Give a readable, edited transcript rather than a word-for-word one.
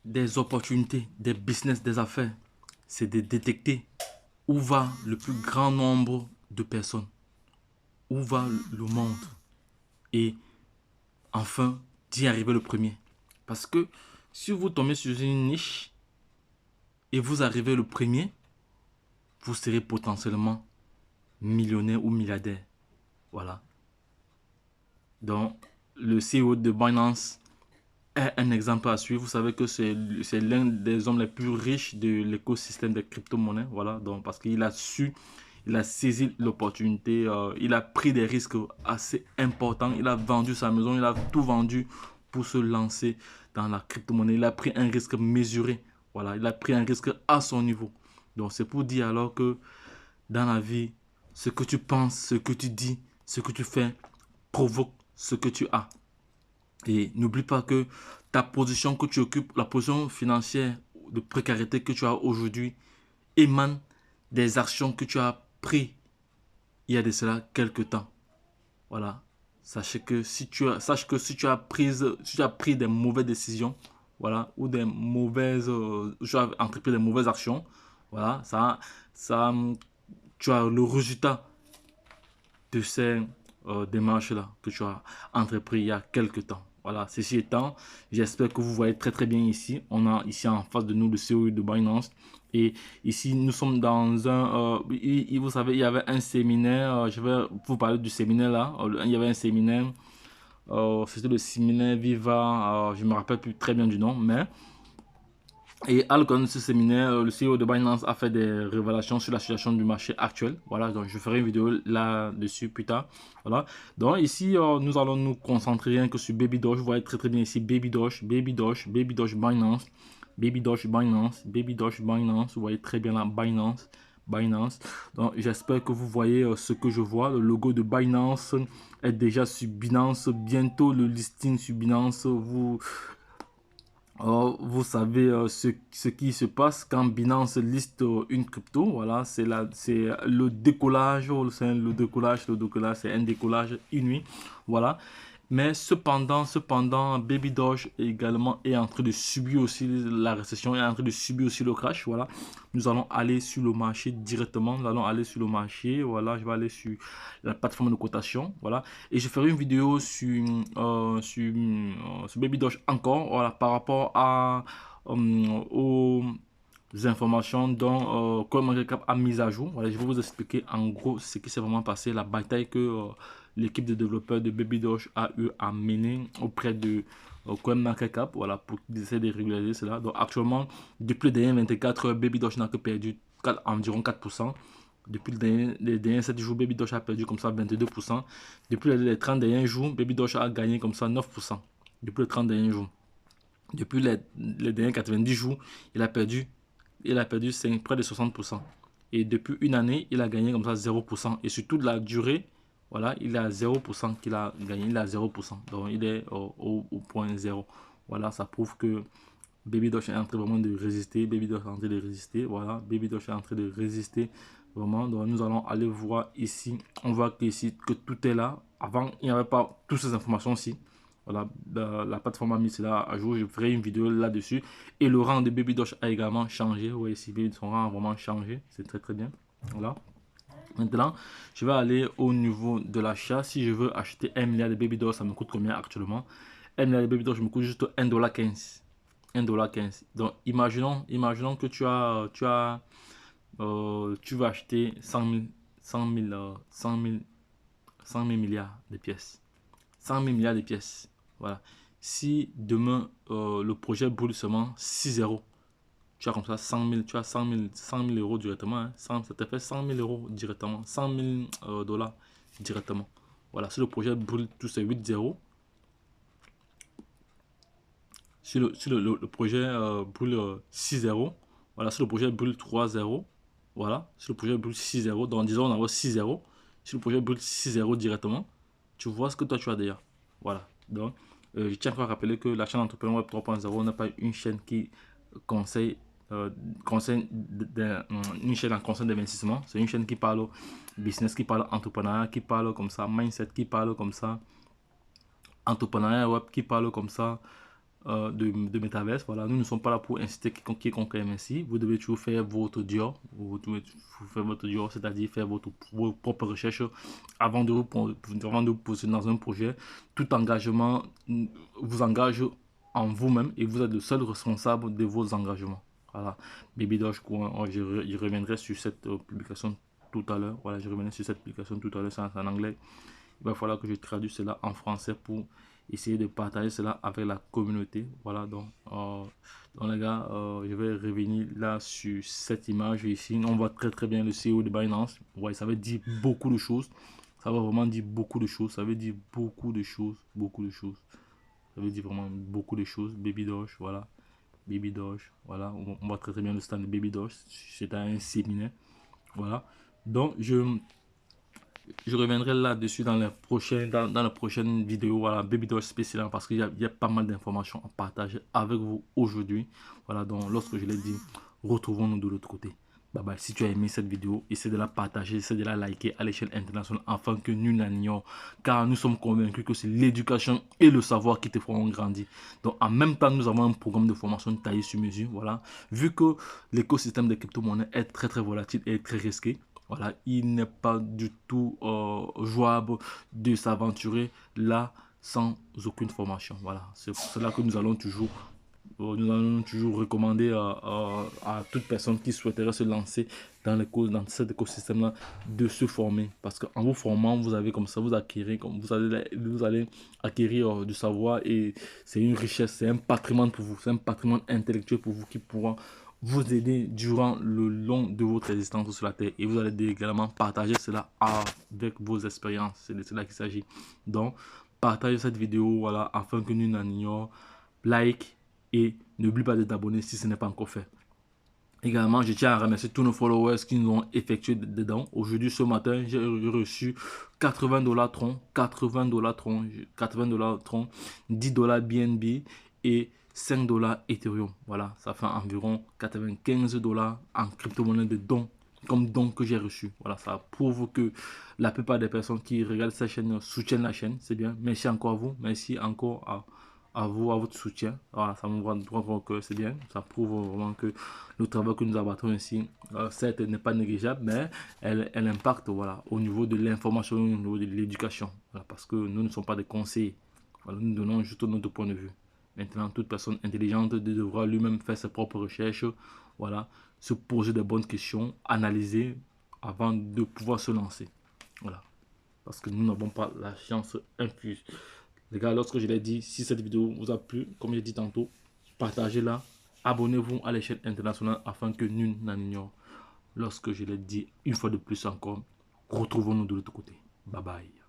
des opportunités, des business, des affaires, c'est de détecter où va le plus grand nombre de personnes, où va le monde et enfin d'y arriver le premier. Parce que si vous tombez sur une niche et vous arrivez le premier, vous serez potentiellement millionnaire ou milliardaire. Voilà. Donc, le CEO de Binance est un exemple à suivre. Vous savez que c'est l'un des hommes les plus riches de l'écosystème des crypto-monnaies. Voilà. Donc, parce qu'il a su, il a saisi l'opportunité, il a pris des risques assez importants. Il a vendu sa maison, il a tout vendu pour se lancer dans la crypto-monnaie. Il a pris un risque mesuré. Voilà. Il a pris un risque à son niveau. Donc, c'est pour dire alors que dans la vie, ce que tu penses, ce que tu dis, ce que tu fais provoque ce que tu as. Et n'oublie pas que ta position que tu occupes, la position financière de précarité que tu as aujourd'hui, émane des actions que tu as prises il y a de cela quelques temps. Voilà. Sache que si tu as pris des mauvaises décisions, voilà, ou des mauvaises, tu as entrepris des mauvaises actions, voilà, ça, tu as le résultat de ces démarches-là que tu as entrepris il y a quelques temps. Voilà, ceci étant, j'espère que vous voyez très très bien ici. On a ici en face de nous le CEO de Binance. Et ici, nous sommes dans un... vous savez, il y avait un séminaire. Je vais vous parler du séminaire là. Il y avait un séminaire. C'était le séminaire Viva. Je ne me rappelle plus très bien du nom. Mais et à l'occasion de ce séminaire, le CEO de Binance a fait des révélations sur la situation du marché actuel. Voilà, donc je ferai une vidéo là-dessus plus tard. Voilà. Donc ici, nous allons nous concentrer rien que sur Baby Doge. Vous voyez très très bien ici Baby Doge, Baby Doge, Baby Doge Binance, Baby Doge Binance, Baby Doge Binance. Vous voyez très bien là Binance, Binance. Donc j'espère que vous voyez ce que je vois. Le logo de Binance est déjà sur Binance. Bientôt le listing sur Binance. Vous savez ce qui se passe quand Binance liste une crypto. Voilà, c'est le décollage, le décollage, c'est un décollage inouï. Voilà. Mais cependant, Baby Doge également est en train de subir aussi la récession, est en train de subir aussi le crash. Voilà. Nous allons aller sur le marché directement. Nous allons aller sur le marché. Voilà, je vais aller sur la plateforme de cotation. Voilà. Et je ferai une vidéo sur Baby Doge encore. Voilà, par rapport à aux informations dont CoinMarketCap a mis à jour. Voilà, je vais vous expliquer en gros ce qui s'est vraiment passé, la bataille que l'équipe de développeurs de Baby Doge a eu à mener auprès de CoinMarketCap, voilà, pour qu'ils essaient de régulariser cela. Donc actuellement, depuis les dernières 24 heures, Baby Doge n'a que perdu environ 4%. Depuis les derniers 7 jours, Baby Doge a perdu comme ça 22%. Depuis les 30 derniers jours, Baby Doge a gagné comme ça 9%. Depuis les 30 derniers jours. Depuis les derniers 90 jours, il a perdu près de 60%. Et depuis une année, il a gagné comme ça 0%. Et sur toute la durée, voilà, il est à 0% qu'il a gagné. Il est à 0%. Donc, il est au point 0. Voilà, ça prouve que Baby Doge est en train vraiment de résister. Baby Doge est en train de résister. Voilà, Baby Doge est en train de résister vraiment. Donc, nous allons aller voir ici. On voit que ici, que tout est là. Avant, il n'y avait pas toutes ces informations ici. Voilà, la plateforme a mis cela à jour. Je ferai une vidéo là-dessus. Et le rang de Baby Doge a également changé. Oui, ici, son rang a vraiment changé. C'est très très bien. Voilà. Maintenant, je vais aller au niveau de l'achat. Si je veux acheter 1 milliard de Baby Doge, ça me coûte combien actuellement? 1 milliard de Baby Doge me coûte juste 1,15 $. 1,15 $. Donc, imaginons que tu vas acheter 100 000 milliards de pièces. 100 000 milliards de pièces. Voilà. Si demain, le projet brûle seulement 6 euros, tu as comme ça 100 000, tu as 100 000 euros directement. Hein. Ça te fait 100 000 euros directement. 100 000 dollars directement. Voilà. Si le projet brûle tous ces 8 zéros, si le projet brûle 6 zéros, voilà. Si le projet brûle 3 zéros, voilà. Si le projet brûle 6 zéros, donc disons on envoie 6 zéros. Si le projet brûle 6 zéros directement, tu vois ce que toi tu as déjà. Voilà. Donc, je tiens à rappeler que la chaîne Entrepreneur Web 3.0 n'est pas une chaîne qui conseille, une chaîne en conseil d'investissement. C'est une chaîne qui parle business, qui parle entrepreneuriat, qui parle comme ça, mindset, qui parle comme ça, entrepreneuriat web, qui parle comme ça, de Metaverse. Voilà, nous ne sommes pas là pour inciter quiconque à ainsi. Vous devez toujours faire votre Dior, c'est-à-dire faire vos propres recherches avant de vous positionner dans un projet. Tout engagement vous engage en vous-même et vous êtes le seul responsable de vos engagements. Voilà, Baby Doge, je reviendrai sur cette publication tout à l'heure. Voilà, je reviendrai sur cette publication tout à l'heure, c'est en anglais. Il va falloir que je traduise cela en français pour essayer de partager cela avec la communauté. Voilà, donc les gars, je vais revenir là sur cette image ici. On voit très bien le CEO de Binance. Ouais, ça veut dire beaucoup de choses. Ça veut vraiment dire beaucoup de choses. Ça veut dire beaucoup de choses. Beaucoup de choses. Ça veut dire vraiment beaucoup de choses. Baby Doge, voilà. Baby Doge, voilà. On voit très bien le stand de Baby Doge. C'est un séminaire. Voilà. Donc, je reviendrai là-dessus dans la prochaine vidéo, voilà, Baby Doge spécial, parce qu'il y a pas mal d'informations à partager avec vous aujourd'hui. Voilà, donc lorsque je l'ai dit, retrouvons-nous de l'autre côté. Bye bye. Si tu as aimé cette vidéo, essaie de la partager, essaie de la liker à l'échelle internationale afin que nul n'ignore. Car nous sommes convaincus que c'est l'éducation et le savoir qui te feront grandir. Donc en même temps, nous avons un programme de formation taillé sur mesure. Voilà. Vu que l'écosystème des crypto-monnaies est très volatile et très risqué. Voilà, il n'est pas du tout jouable de s'aventurer là sans aucune formation. Voilà, c'est pour cela que nous allons toujours recommander à toute personne qui souhaiterait se lancer dans cet écosystème-là de se former. Parce qu'en vous formant, vous avez comme ça, vous allez acquérir du savoir et c'est une richesse, c'est un patrimoine pour vous, c'est un patrimoine intellectuel pour vous qui pourra vous aider durant le long de votre existence sur la Terre. Et vous allez également partager cela avec vos expériences. C'est de cela qu'il s'agit. Donc, partagez cette vidéo, voilà, afin que nous n'en ignorions. Like et n'oublie pas de t'abonner si ce n'est pas encore fait. Également, je tiens à remercier tous nos followers qui nous ont effectué dedans. Aujourd'hui, ce matin, j'ai reçu $80 Tron, $80 Tron, $80 Tron, $10 BNB et $5 Ethereum. Voilà, ça fait environ $95 en crypto-monnaie de dons, comme don que j'ai reçu. Voilà, ça prouve que la plupart des personnes qui regardent cette chaîne soutiennent la chaîne. C'est bien. Merci encore à vous. Merci encore à vous, à votre soutien. Voilà, ça me voit que c'est bien. Ça prouve vraiment que le travail que nous abattons ici, certes, n'est pas négligeable, mais elle impacte, voilà, au niveau de l'information, au niveau de l'éducation. Voilà, parce que nous ne sommes pas des conseillers. Voilà, nous donnons juste notre point de vue. Maintenant, toute personne intelligente devra lui-même faire ses propres recherches, voilà, se poser de bonnes questions, analyser avant de pouvoir se lancer. Voilà. Parce que nous n'avons pas la science infuse. Les gars, lorsque je l'ai dit, si cette vidéo vous a plu, comme j'ai dit tantôt, partagez-la, abonnez-vous à l'échelle internationale afin que nul n'en ignore. Lorsque je l'ai dit une fois de plus encore, retrouvons-nous de l'autre côté. Bye bye.